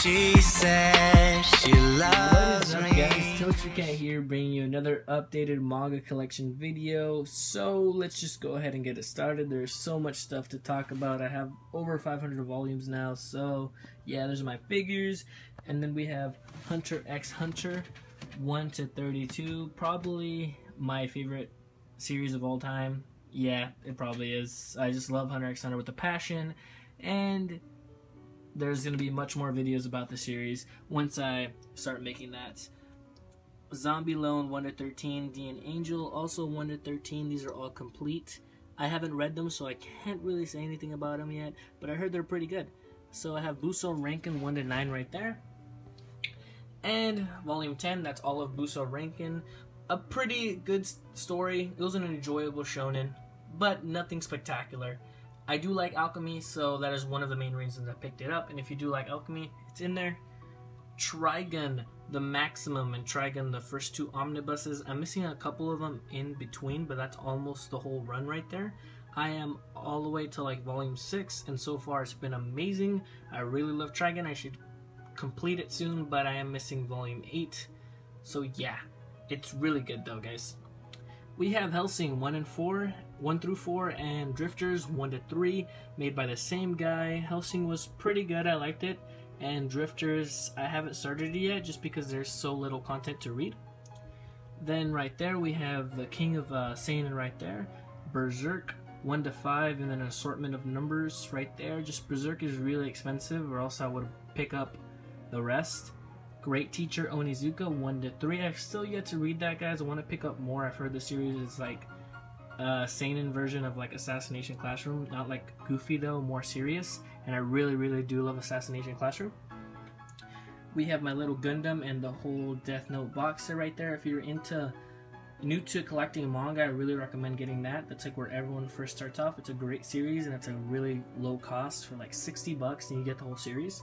She said she loves What is up, me. guys? ToasterCats here, bringing you another updated manga collection video. So let's just go ahead and get it started. There's so much stuff to talk about. I have over 500 volumes now, so yeah, there's my figures. And then we have Hunter x Hunter 1 to 32, probably my favorite series of all time. Yeah, it probably is. I just love Hunter x Hunter with a passion, and there's going to be much more videos about the series once I start making that. Zombie Loan 1 to 13, D and Angel also 1 to 13. These are all complete. I haven't read them, so I can't really say anything about them yet, but I heard they're pretty good. So I have Buso Rankin 1 to 9 right there. And Volume 10, that's all of Buso Rankin. A pretty good story. It was an enjoyable shonen, but nothing spectacular. I do like alchemy, so that is one of the main reasons I picked it up. And if you do like alchemy, it's in there. Trigun, the Maximum, and Trigun, the first two omnibuses. I'm missing a couple of them in between, but that's almost the whole run right there. I am all the way to like volume 6, and so far it's been amazing. I really love Trigun. I should complete it soon, but I am missing volume 8. So yeah, it's really good though, guys. We have Helsing 1 through 4, and Drifters 1 to 3, made by the same guy. Helsing was pretty good, I liked it, and Drifters, I haven't started it yet just because there's so little content to read. Then right there we have the King of Seinen right there, Berserk 1 to 5, and then an assortment of numbers right there. Just Berserk is really expensive, or else I would pick up the rest. Great Teacher Onizuka 1 to 3. I've still yet to read that, guys. I want to pick up more. I've heard the series is like a seinen version of like Assassination Classroom, not like goofy though, more serious. And I really do love Assassination Classroom. We have My Little Gundam and the whole Death Note box set right there. If you're new to collecting manga, I really recommend getting that. That's like where everyone first starts off. It's a great series, and it's a really low cost for like $60, and you get the whole series.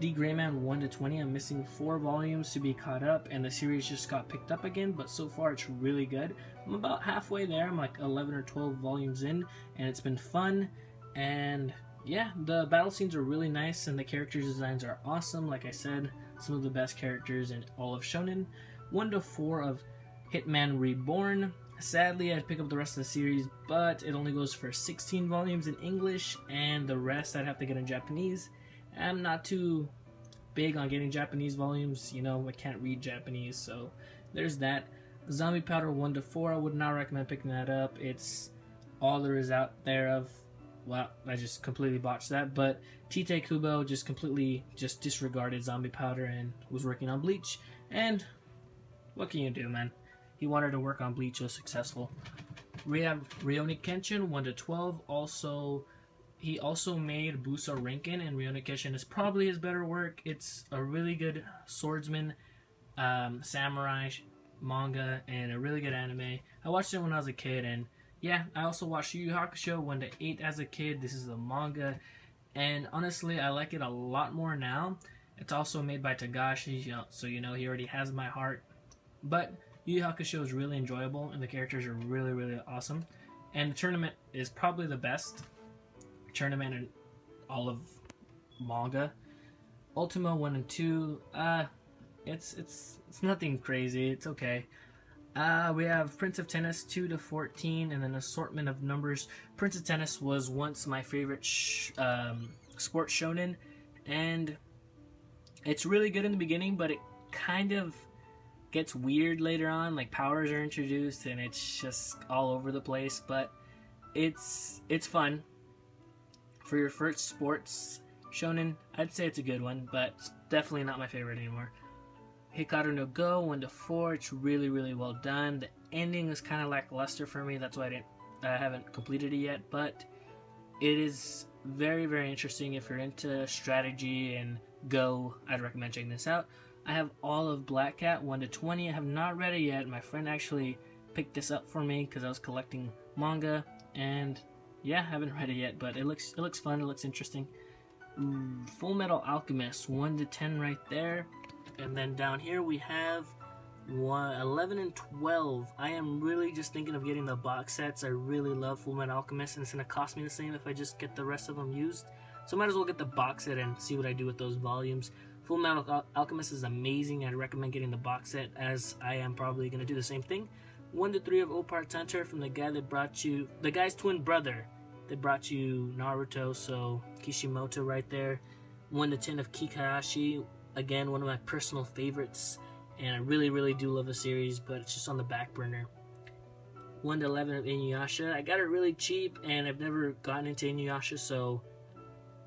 D Greyman 1 to 20. I'm missing 4 volumes to be caught up, and the series just got picked up again, but so far it's really good. I'm about halfway there. I'm like 11 or 12 volumes in, and it's been fun. And yeah, the battle scenes are really nice, and the character designs are awesome. Like I said, some of the best characters in all of shonen. 1 to 4 of Hitman Reborn. Sadly, I'd pick up the rest of the series, but it only goes for 16 volumes in English, and the rest I'd have to get in Japanese. I'm not too big on getting Japanese volumes, you know, I can't read Japanese, so there's that. Zombie Powder 1 to 4, I would not recommend picking that up. It's all there is out there of, well, I just completely botched that, but Tite Kubo just completely disregarded Zombie Powder and was working on Bleach, and what can you do, man? He wanted to work on Bleach, was successful. We have Rurouni Kenshin 1 to 12, he also made Buso Rankin, and Rurouni Kenshin is probably his better work. It's a really good swordsman, samurai manga, and a really good anime. I watched it when I was a kid, and yeah, I also watched Yu Yu Hakusho 1 to 8 as a kid. This is the manga, and honestly, I like it a lot more now. It's also made by Tagashi, so you know he already has my heart. But Yu Yu Hakusho is really enjoyable, and the characters are really awesome. And the tournament is probably the best tournament in all of manga. Ultima 1 and 2, it's nothing crazy, it's okay. We have Prince of Tennis 2 to 14, and an assortment of numbers. Prince of Tennis was once my favorite sports shonen, and it's really good in the beginning, but it kind of gets weird later on, like powers are introduced, and it's just all over the place, but it's fun. For your first sports shonen, I'd say it's a good one, but it's definitely not my favorite anymore. Hikaru no Go 1 to 4, it's really well done. The ending is kind of lackluster for me, that's why I haven't completed it yet, but it is very interesting. If you're into strategy and Go, I'd recommend checking this out. I have all of Black Cat 1 to 20. I have not read it yet. My friend actually picked this up for me because I was collecting manga, and yeah, I haven't read it yet, but it looks fun, it looks interesting. Full Metal Alchemist 1 to 10 right there. And then down here we have 11 and 12. I am really just thinking of getting the box sets. I really love Full Metal Alchemist, and it's going to cost me the same if I just get the rest of them used. So I might as well get the box set and see what I do with those volumes. Full Metal Alchemist is amazing. I'd recommend getting the box set, as I am probably going to do the same thing. 1 to 3 of Opart Hunter from the guy that brought you, the guy's twin brother that brought you Naruto, so Kishimoto right there. 1 to 10 of Kikashi, again, one of my personal favorites, and I really do love the series, but it's just on the back burner. 1 to 11 of Inuyasha. I got it really cheap, and I've never gotten into Inuyasha, so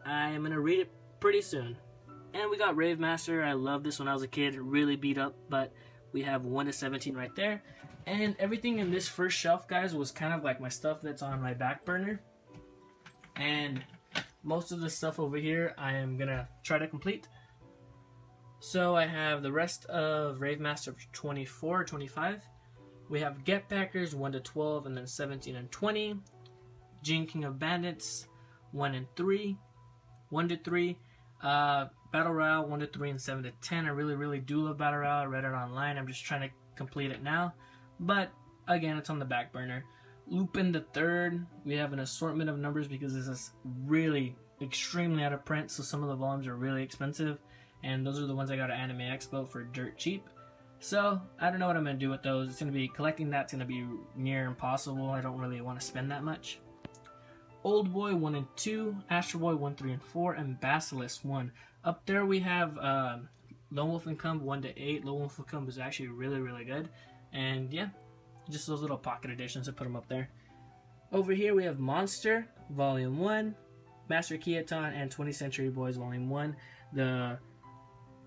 I am going to read it pretty soon. And we got Rave Master. I loved this when I was a kid. Really beat up, but we have 1 to 17 right there. And everything in this first shelf, guys, was kind of like my stuff that's on my back burner. And most of the stuff over here I am going to try to complete. So I have the rest of Rave Master 24, 25. We have Get Packers 1 to 12, and then 17 and 20. Jin King of Bandits 1 and 3. 1 to 3. Battle Royale 1 to 3 and 7 to 10. I really do love Battle Royale. I read it online. I'm just trying to complete it now. But again, it's on the back burner. Lupin the Third. We have an assortment of numbers because this is really extremely out of print. So some of the volumes are really expensive. And those are the ones I got at Anime Expo for dirt cheap. So I don't know what I'm going to do with those. It's going to be collecting that's going to be near impossible. I don't really want to spend that much. Old Boy 1 and 2, Astro Boy 1, 3, and 4, and Basilisk 1. Up there we have Lone Wolf and Cub 1 to 8. Lone Wolf and Cub is actually really good. And yeah, just those little pocket editions, I put them up there. Over here we have Monster Volume 1, Master Kiyoton, and 20th Century Boys Volume 1. The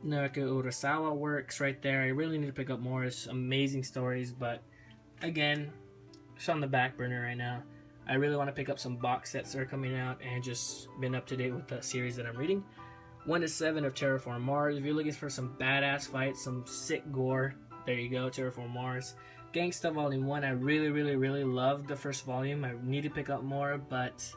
Naruto Urasawa works right there. I really need to pick up more. It's amazing stories, but again, it's on the back burner right now. I really want to pick up some box sets that are coming out and just been up to date with the series that I'm reading. 1 to 7 of Terraform Mars. If you're looking for some badass fights, some sick gore, there you go, Terraform Mars. Gangsta Volume 1, I really loved the first volume. I need to pick up more, but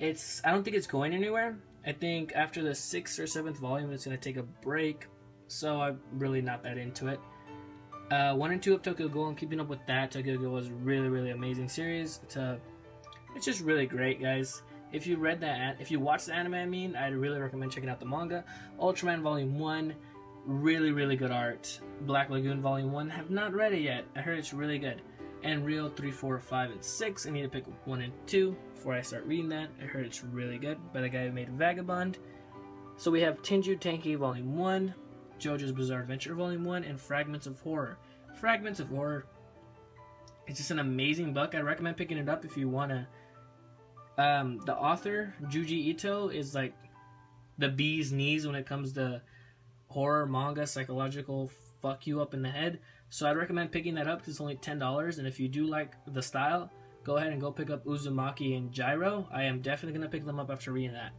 I don't think it's going anywhere. I think after the 6th or 7th volume, it's going to take a break, so I'm really not that into it. 1 and 2 of Tokyo Ghoul, I'm keeping up with that. Tokyo Ghoul was a really amazing series. It's just really great, guys. If you watched the anime, I'd really recommend checking out the manga. Ultraman Volume 1, really good art. Black Lagoon Volume 1, have not read it yet. I heard it's really good. And Real 3, 4, 5, and 6, I need to pick 1 and 2 before I start reading that. I heard it's really good by the guy who made Vagabond. So we have Tenju Tenki Volume 1, JoJo's Bizarre Adventure Volume 1, and Fragments of Horror. Fragments of Horror, it's just an amazing book. I recommend picking it up if you want to. The author, Juji Ito, is like the bee's knees when it comes to horror, manga, psychological fuck you up in the head. So I'd recommend picking that up because it's only $10. And if you do like the style, go ahead and go pick up Uzumaki and Gyro. I am definitely going to pick them up after reading that.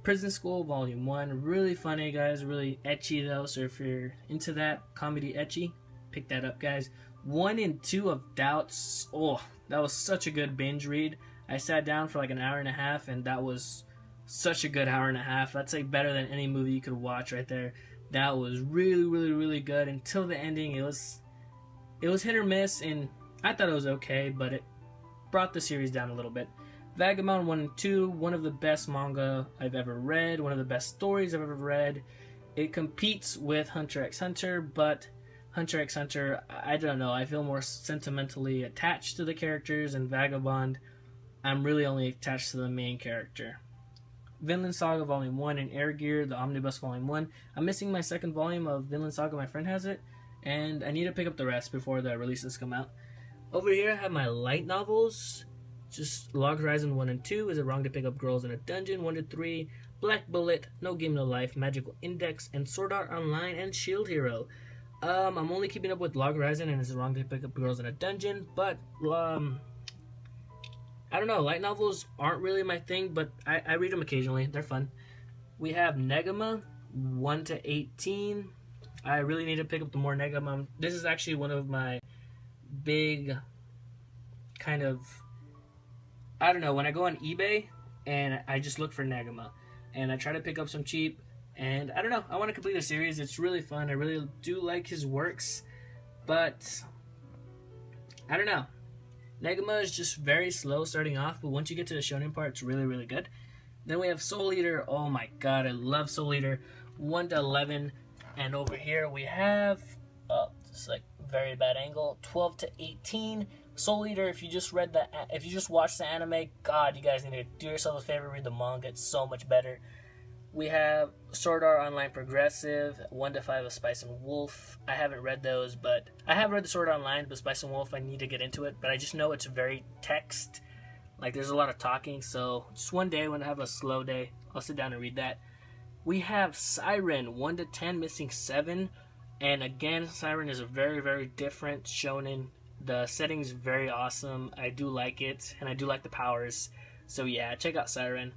Prison School Volume 1, really funny, guys, really ecchi though, so if you're into that, comedy ecchi, pick that up, guys. 1 and 2 of Doubts, oh, that was such a good binge read. I sat down for like an hour and a half, and that was such a good hour and a half. That's like better than any movie you could watch right there. That was really good until the ending. It was hit or miss, and I thought it was okay, but it brought the series down a little bit. Vagabond 1 and 2, one of the best manga I've ever read, one of the best stories I've ever read. It competes with Hunter x Hunter, but Hunter x Hunter, I don't know, I feel more sentimentally attached to the characters, and Vagabond, I'm really only attached to the main character. Vinland Saga Volume 1 and Air Gear, the Omnibus Volume 1. I'm missing my second volume of Vinland Saga, my friend has it, and I need to pick up the rest before the releases come out. Over here I have my light novels. Just Log Horizon 1 and 2, Is It Wrong to Pick Up Girls in a Dungeon 1 to 3, Black Bullet, No Game No Life, Magical Index, and Sword Art Online and Shield Hero. I'm only keeping up with Log Horizon and Is It Wrong to Pick Up Girls in a Dungeon, but I don't know, light novels aren't really my thing, but I read them occasionally. They're fun. We have Negama 1 to 18. I really need to pick up the more Negama. This is actually one of my big kind of, I don't know, when I go on eBay and I just look for Negama and I try to pick up some cheap, and I don't know, I want to complete the series. It's really fun. I really do like his works, but I don't know. Negama is just very slow starting off, but once you get to the shonen part, it's really good. Then we have Soul Eater. Oh my god, I love Soul Eater. 1 to 11. And over here we have, oh, it's like very bad angle, 12 to 18. Soul Eater, if you just watched the anime, God, you guys need to do yourself a favor, read the manga. It's so much better. We have Sword Art Online Progressive, 1 to 5 of Spice and Wolf. I haven't read those, but I have read the Sword Art Online, but Spice and Wolf, I need to get into it. But I just know it's very text. Like, there's a lot of talking, so just one day when I have a slow day, I'll sit down and read that. We have Siren, 1 to 10, missing 7. And again, Siren is a very, very different shonen. The setting's very awesome. I do like it, and I do like the powers. So yeah, check out Siren.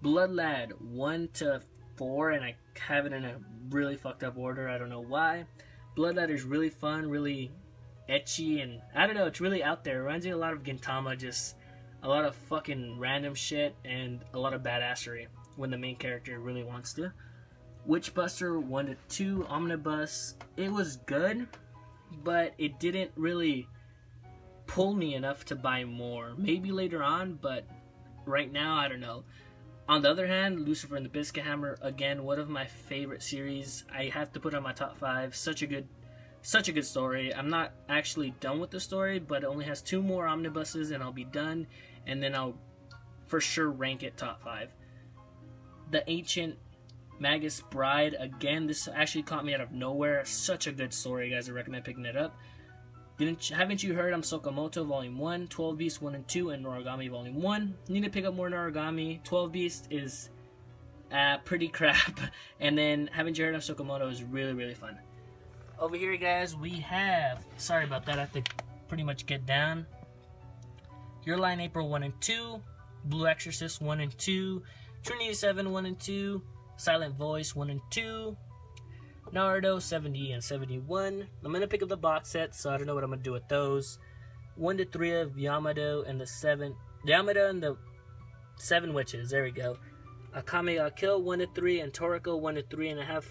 Blood Lad, 1 to 4, and I have it in a really fucked up order. I don't know why. Blood Lad is really fun, really ecchi, and I don't know, it's really out there. It reminds me a lot of Gintama, just a lot of fucking random shit and a lot of badassery when the main character really wants to. Witchbuster, 1 to 2, Omnibus. It was good, but it didn't really pull me enough to buy more. Maybe later on, but right now, I don't know. On the other hand, Lucifer and the Biscuit Hammer, again, one of my favorite series. I have to put on my top 5. Such a good story. I'm not actually done with the story, but it only has 2 more omnibuses and I'll be done, and then I'll for sure rank it top 5. The Ancient Magus Bride, again, this actually caught me out of nowhere. Such a good story, guys. I recommend picking it up. Haven't you heard I'm Sokamoto Volume 1, 12 Beast 1 and 2, and Noragami Volume 1. You need to pick up more Noragami. 12 Beast is pretty crap. And then Haven't You Heard I'm Sokamoto is really, really fun. Over here, guys, we have, sorry about that, I have to pretty much get down. Your Lie in April 1 and 2, Blue Exorcist 1 and 2, Trinity 7 1 and 2, Silent Voice 1 and 2, Naruto 70 and 71. I'm going to pick up the box set, so I don't know what I'm going to do with those. 1 to 3 of Yamada and the 7 Witches. There we go. Akame ga Kill 1 to 3 and Toriko 1 to 3, and I have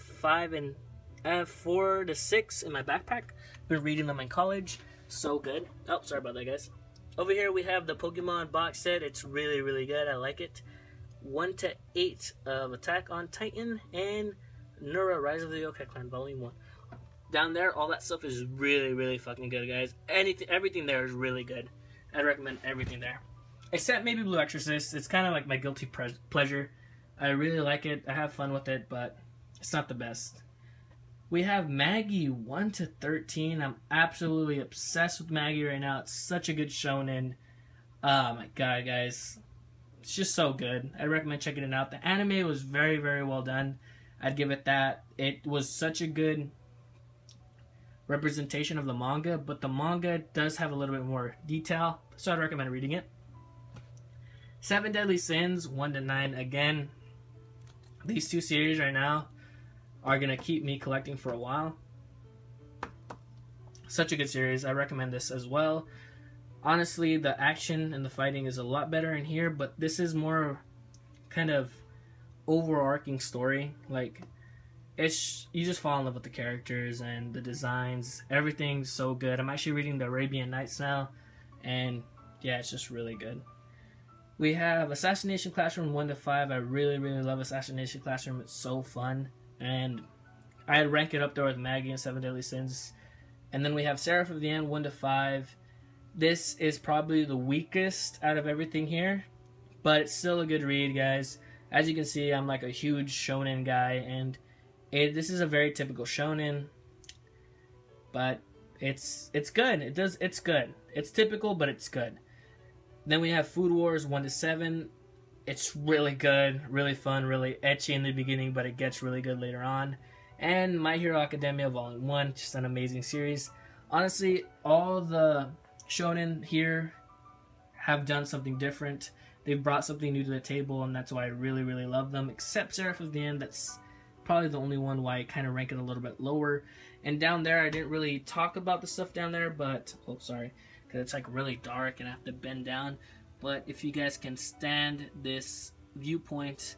4 to 6 in my backpack. Been reading them in college. So good. Oh, sorry about that, guys. Over here we have the Pokemon box set. It's really, really good. I like it. 1 to 8 of Attack on Titan and Nura Rise of the Yokai Clan Volume 1. Down there, all that stuff is really, really fucking good, guys. Everything there is really good. I'd recommend everything there. Except maybe Blue Exorcist. It's kind of like my guilty pleasure. I really like it. I have fun with it, but it's not the best. We have Maggie 1 to 13. I'm absolutely obsessed with Maggie right now. It's such a good shonen. Oh my god, guys. It's just so good. I recommend checking it out. The anime was very, very well done. I'd give it that. It was such a good representation of the manga, but the manga does have a little bit more detail, so I'd recommend reading it. 7 Deadly Sins, 1 to 9. Again, these 2 series right now are going to keep me collecting for a while. Such a good series. I recommend this as well. Honestly, the action and the fighting is a lot better in here, but this is more kind of overarching story. Like, it's, you just fall in love with the characters and the designs. Everything's so good. I'm actually reading the Arabian Nights now, and yeah, it's just really good. We have Assassination Classroom 1 to 5. I really, really love Assassination Classroom. It's so fun, and I'd rank it up there with Maggie and 7 Deadly Sins. And then we have Seraph of the End 1 to 5. This is probably the weakest out of everything here, but it's still a good read, guys. As you can see, I'm like a huge shonen guy, and this is a very typical shonen, but it's good. It's good. It's typical, but it's good. Then we have Food Wars 1 to 7. It's really good, really fun, really ecchi in the beginning, but it gets really good later on. And My Hero Academia Volume 1, just an amazing series. Honestly, all the shonen here have done something different. They've brought something new to the table, and that's why I really, really love them. Except Seraph of the End, that's probably the only one why I kind of rank it a little bit lower. And down there, I didn't really talk about the stuff down there, but, oh, sorry, because it's like really dark and I have to bend down. But if you guys can stand this viewpoint,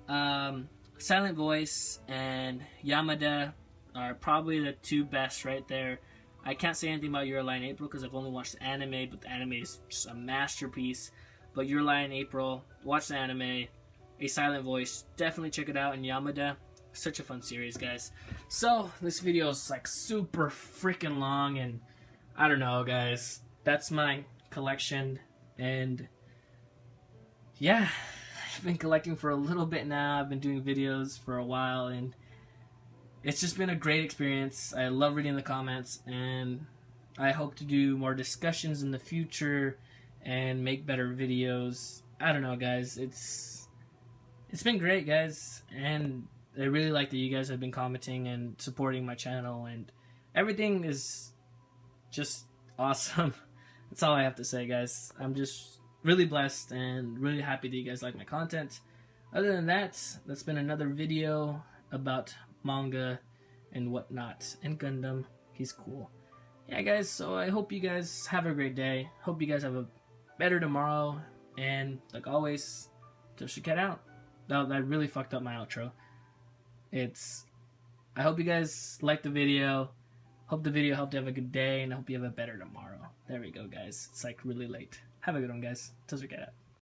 Silent Voice and Yamada are probably the 2 best right there. I can't say anything about Your Lie in April because I've only watched the anime, but the anime is just a masterpiece. But Your Lie in April, watch the anime. A Silent Voice, definitely check it out. And Yamada, Such a fun series, guys. So this video is like super freaking long, and I don't know, guys. That's my collection, and yeah, I've been collecting for a little bit now. I've been doing videos for a while, and it's just been a great experience. I love reading the comments, and I hope to do more discussions in the future and make better videos. I don't know, guys. It's been great, guys, and I really like that you guys have been commenting and supporting my channel, and everything is just awesome. That's all I have to say, guys. I'm just really blessed and really happy that you guys like my content. Other than that, that's been another video about manga and whatnot, and Gundam. He's cool. Yeah, guys, so I hope you guys have a great day. Hope you guys have a better tomorrow, and like always, ToasterCat out. No, that really fucked up my outro. I hope you guys liked the video. Hope the video helped you have a good day, and I hope you have a better tomorrow. There we go, guys. It's like really late. Have a good one, guys. ToasterCat out.